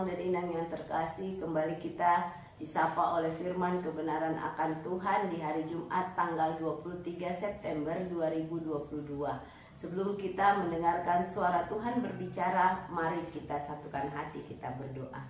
Inang dan Inang yang terkasih, kembali kita disapa oleh firman kebenaran akan Tuhan di hari Jumat tanggal 23 September 2022. Sebelum kita mendengarkan suara Tuhan berbicara, mari kita satukan hati, kita berdoa.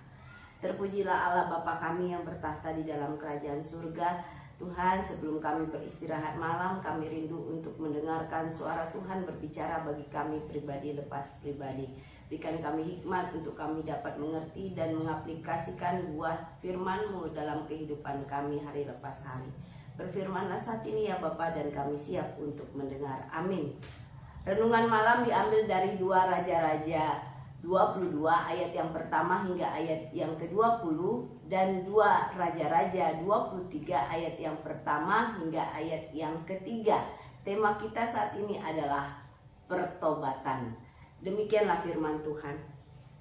Terpujilah Allah Bapa kami yang bertahta di dalam kerajaan surga. Tuhan, sebelum kami beristirahat malam, kami rindu untuk mendengarkan suara Tuhan berbicara bagi kami pribadi lepas pribadi. Berikan kami hikmat untuk kami dapat mengerti dan mengaplikasikan buah firman-Mu dalam kehidupan kami hari lepas hari. Berfirmanlah saat ini ya Bapa, dan kami siap untuk mendengar. Amin. Renungan malam diambil dari 2 Raja-Raja 22 ayat yang pertama hingga ayat yang ke-20 dan 2 Raja-Raja 23 ayat yang pertama hingga ayat yang ketiga. Tema kita saat ini adalah pertobatan. Demikianlah firman Tuhan.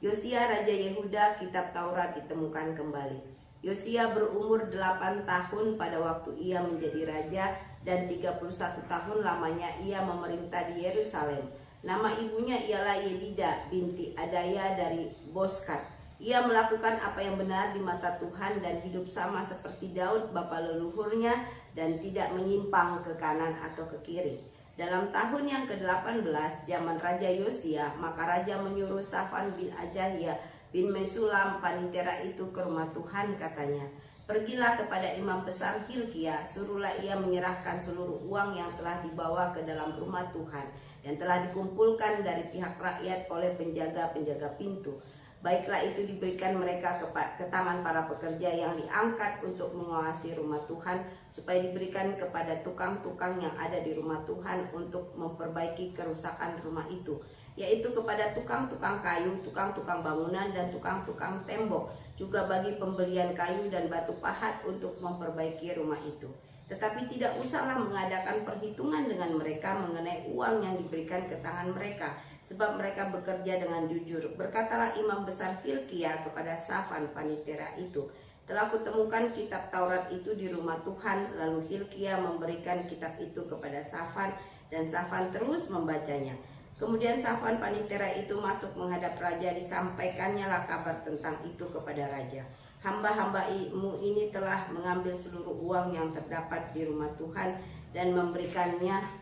Yosia Raja Yehuda, kitab Taurat ditemukan kembali. Yosia berumur 8 tahun pada waktu ia menjadi raja dan 31 tahun lamanya ia memerintah di Yerusalem. Nama ibunya ialah Yedida binti Adaya dari Boskat. Ia melakukan apa yang benar di mata Tuhan dan hidup sama seperti Daud bapa leluhurnya dan tidak menyimpang ke kanan atau ke kiri. Dalam tahun yang ke-18 zaman Raja Yosia, maka Raja menyuruh Safan bin Azariah bin Mesulam panitera itu ke rumah Tuhan, katanya, "Pergilah kepada imam besar Hilkia, suruhlah ia menyerahkan seluruh uang yang telah dibawa ke dalam rumah Tuhan yang telah dikumpulkan dari pihak rakyat oleh penjaga-penjaga pintu. Baiklah itu diberikan mereka ke tangan para pekerja yang diangkat untuk mengawasi rumah Tuhan, supaya diberikan kepada tukang-tukang yang ada di rumah Tuhan untuk memperbaiki kerusakan rumah itu, yaitu kepada tukang-tukang kayu, tukang-tukang bangunan, dan tukang-tukang tembok, juga bagi pembelian kayu dan batu pahat untuk memperbaiki rumah itu. Tetapi tidak usahlah mengadakan perhitungan dengan mereka mengenai uang yang diberikan ke tangan mereka, sebab mereka bekerja dengan jujur. Berkatalah imam besar Hilkia kepada Safan panitera itu, "Telah kutemukan kitab Taurat itu di rumah Tuhan." Lalu Hilkia memberikan kitab itu kepada Safan, dan Safan terus membacanya. Kemudian Safan panitera itu masuk menghadap raja, disampaikannya lah kabar tentang itu kepada raja. "Hamba-hambamu ini telah mengambil seluruh uang yang terdapat di rumah Tuhan dan memberikannya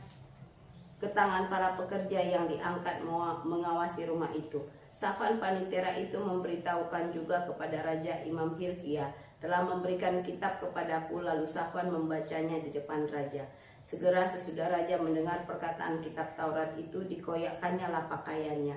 ke tangan para pekerja yang diangkat mengawasi rumah itu." Safan panitera itu memberitahukan juga kepada Raja Imam Hilkia, "Telah memberikan kitab kepadaku." Lalu Safan membacanya di depan raja. Segera sesudah raja mendengar perkataan kitab Taurat itu, dikoyakkannya lah pakaiannya.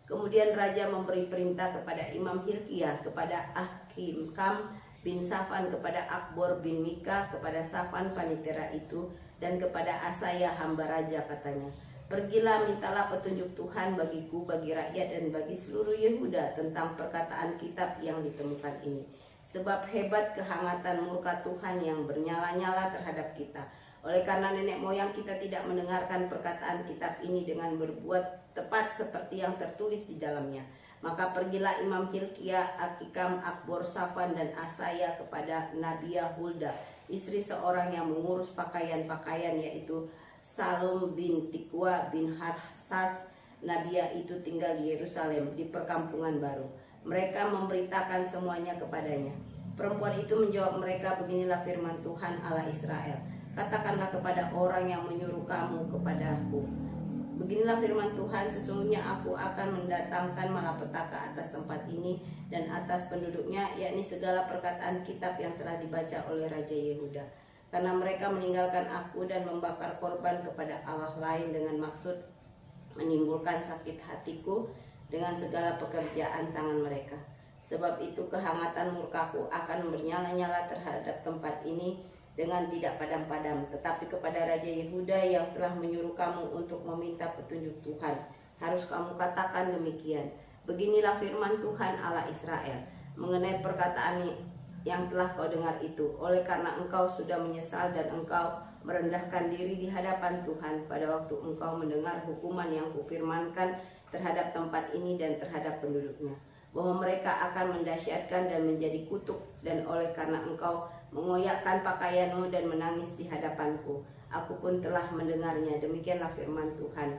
Kemudian raja memberi perintah kepada Imam Hilkia, kepada Ahikam bin Safan, kepada Akbor bin Mika, kepada Safan panitera itu, dan kepada Asaya hamba raja, katanya, "Pergilah, mintalah petunjuk Tuhan bagiku, bagi rakyat dan bagi seluruh Yehuda tentang perkataan kitab yang ditemukan ini. Sebab hebat kehangatan murka Tuhan yang bernyala-nyala terhadap kita. Oleh karena nenek moyang kita tidak mendengarkan perkataan kitab ini dengan berbuat tepat seperti yang tertulis di dalamnya. Maka pergilah Imam Hilkia, Ahikam, Akbor, Safan, dan Asaya kepada Nabiah Hulda, istri seorang yang mengurus pakaian-pakaian, yaitu Salum bin Tikwa bin Harsas. Nabiah itu tinggal di Yerusalem, di perkampungan baru. Mereka memberitakan semuanya kepadanya. Perempuan itu menjawab mereka, "Beginilah firman Tuhan Allah Israel. Katakanlah kepada orang yang menyuruh kamu kepadaku, beginilah firman Tuhan, sesungguhnya aku akan mendatangkan malapetaka atas tempat ini dan atas penduduknya, yakni segala perkataan kitab yang telah dibaca oleh Raja Yehuda. Karena mereka meninggalkan aku dan membakar korban kepada Allah lain dengan maksud menimbulkan sakit hatiku dengan segala pekerjaan tangan mereka. Sebab itu kehangatan murkaku akan bernyala-nyala terhadap tempat ini dengan tidak padam-padam. Tetapi kepada Raja Yehuda yang telah menyuruh kamu untuk meminta petunjuk Tuhan, harus kamu katakan demikian, beginilah firman Tuhan Allah Israel mengenai perkataan yang telah kau dengar itu. Oleh karena engkau sudah menyesal dan engkau merendahkan diri di hadapan Tuhan pada waktu engkau mendengar hukuman yang kufirmankan terhadap tempat ini dan terhadap penduduknya, bahwa mereka akan mendahsyatkan dan menjadi kutuk, dan oleh karena engkau mengoyakkan pakaianmu dan menangis di hadapanku, aku pun telah mendengarnya." Demikianlah firman Tuhan.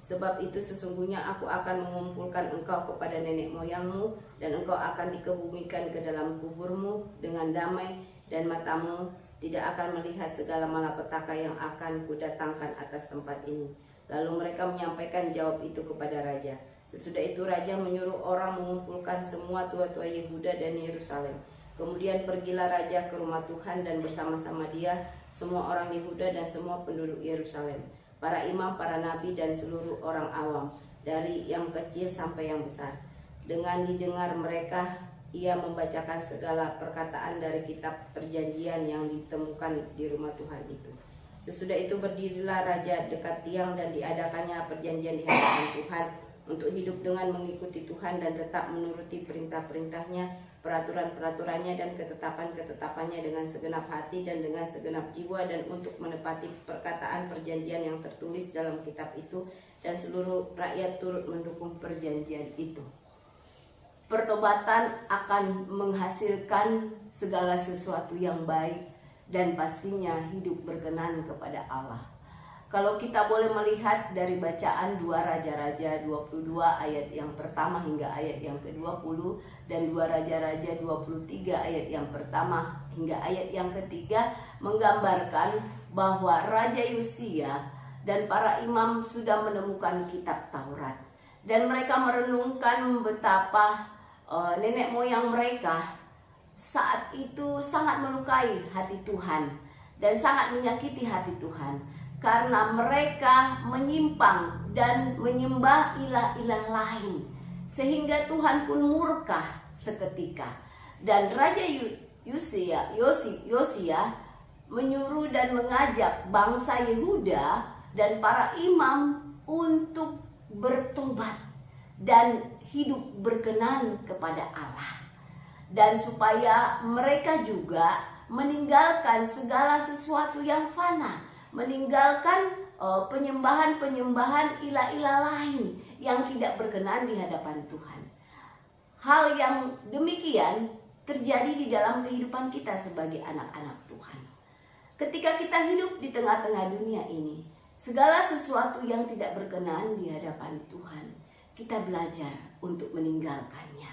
Sebab itu sesungguhnya aku akan mengumpulkan engkau kepada nenek moyangmu, dan engkau akan dikebumikan ke dalam kuburmu dengan damai, dan matamu tidak akan melihat segala malapetaka yang akan kudatangkan atas tempat ini. Lalu mereka menyampaikan jawab itu kepada raja. Sesudah itu raja menyuruh orang mengumpulkan semua tua-tua Yehuda dan Yerusalem. Kemudian pergilah raja ke rumah Tuhan, dan bersama-sama dia semua orang Yehuda dan semua penduduk Yerusalem, para imam, para nabi, dan seluruh orang awam, dari yang kecil sampai yang besar. Dengan didengar mereka, ia membacakan segala perkataan dari kitab perjanjian yang ditemukan di rumah Tuhan itu. Sesudah itu berdirilah raja dekat tiang, dan diadakannya perjanjian di hadapan Tuhan untuk hidup dengan mengikuti Tuhan dan tetap menuruti perintah-perintahnya, peraturan-peraturannya, dan ketetapan-ketetapannya dengan segenap hati dan dengan segenap jiwa, dan untuk menepati perkataan perjanjian yang tertulis dalam kitab itu, dan seluruh rakyat turut mendukung perjanjian itu. Pertobatan akan menghasilkan segala sesuatu yang baik, dan pastinya hidup berkenan kepada Allah. Kalau kita boleh melihat dari bacaan 2 Raja-Raja 22 ayat yang pertama hingga ayat yang ke-20, dan 2 Raja-Raja 23 ayat yang pertama hingga ayat yang ketiga, menggambarkan bahwa Raja Yosia dan para imam sudah menemukan kitab Taurat, dan mereka merenungkan betapa nenek moyang mereka saat itu sangat melukai hati Tuhan dan sangat menyakiti hati Tuhan, karena mereka menyimpang dan menyembah ilah-ilah lain, sehingga Tuhan pun murka seketika. Dan Raja Yosia menyuruh dan mengajak bangsa Yehuda dan para imam untuk bertobat dan hidup berkenan kepada Allah, dan supaya mereka juga meninggalkan segala sesuatu yang fana, meninggalkan penyembahan-penyembahan ilah-ilah lain yang tidak berkenan di hadapan Tuhan. Hal yang demikian terjadi di dalam kehidupan kita sebagai anak-anak Tuhan. Ketika kita hidup di tengah-tengah dunia ini, segala sesuatu yang tidak berkenan di hadapan Tuhan, kita belajar untuk meninggalkannya.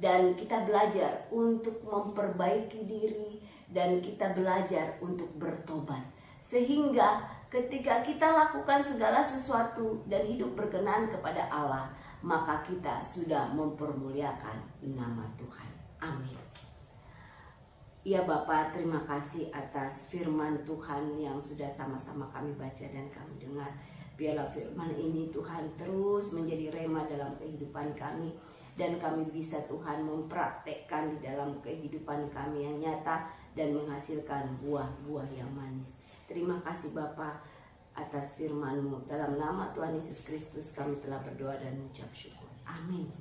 Dan kita belajar untuk memperbaiki diri, dan kita belajar untuk bertobat. Sehingga ketika kita lakukan segala sesuatu dan hidup berkenan kepada Allah, maka kita sudah mempermuliakan nama Tuhan. Amin. Ya Bapa, terima kasih atas firman Tuhan yang sudah sama-sama kami baca dan kami dengar. Biarlah firman ini Tuhan terus menjadi rema dalam kehidupan kami, dan kami bisa Tuhan mempraktekkan di dalam kehidupan kami yang nyata dan menghasilkan buah-buah yang manis. Terima kasih Bapa atas firman-Mu. Dalam nama Tuhan Yesus Kristus kami telah berdoa dan mengucap syukur. Amin.